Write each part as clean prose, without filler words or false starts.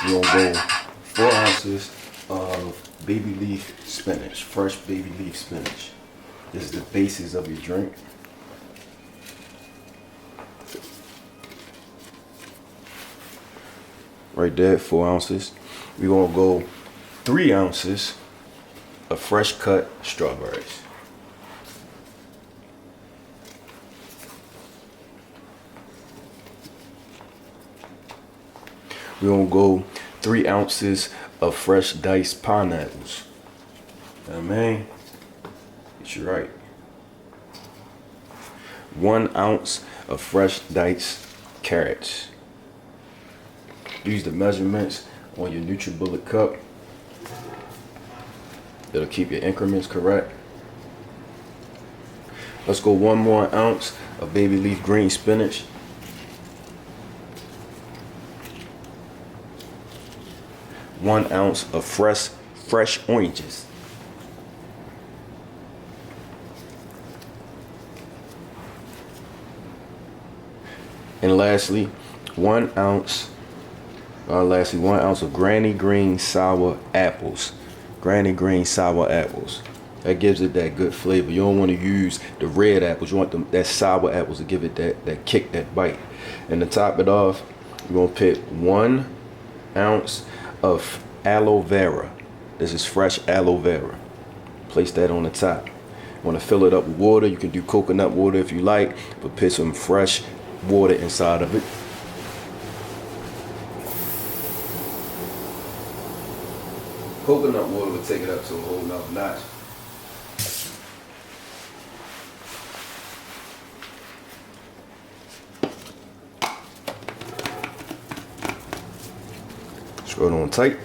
We're gonna go 4 ounces of baby leaf spinach, fresh baby leaf spinach. This is the basis of your drink. Right there, 4 ounces. We're gonna go 3 ounces of fresh cut strawberries. We're gonna go 3 ounces of fresh diced pineapples. You know what I mean? Get you right. 1 ounce of fresh diced carrots. Use the measurements on your NutriBullet cup. It'll keep your increments correct. Let's go 1 more ounce of baby leaf green spinach. 1 ounce of fresh oranges. And lastly, 1 ounce of Granny Green sour apples. Granny Green sour apples. That gives it that good flavor. You don't want to use the red apples. You want that sour apples to give it that kick, that bite. And to top it off, you're gonna put 1 ounce of aloe vera. This is fresh aloe vera. Place that on the top. You want to fill it up with water. You can do coconut water if you like, but put some fresh water inside of it. Coconut water will take it up to a whole nother notch. Screw it on tight.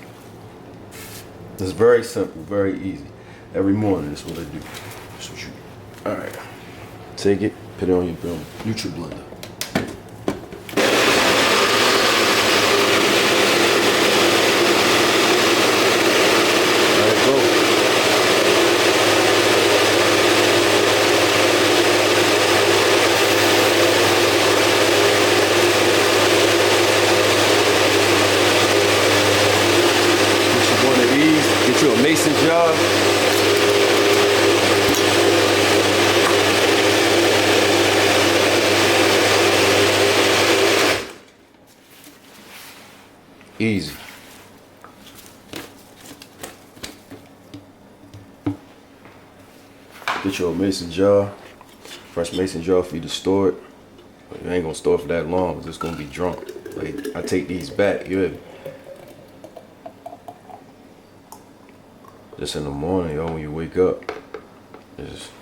It's very simple, very easy. Every morning, that's what I do. That's what you do. All right. Take it, put it on your NutriBlender. Get you a mason jar. Easy. Get you a mason jar. Fresh mason jar for you to store it. But you ain't gonna store it for that long because it's gonna be drunk. Like, I take these back, you hear me? Just in the morning, yo, when you wake up, just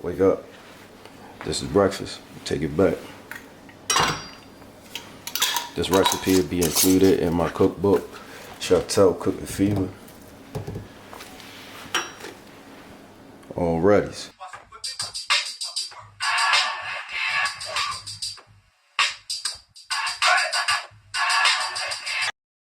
wake up. This is breakfast. Take it back. This recipe will be included in my cookbook, Chateau Cook with Feva. Alrighty.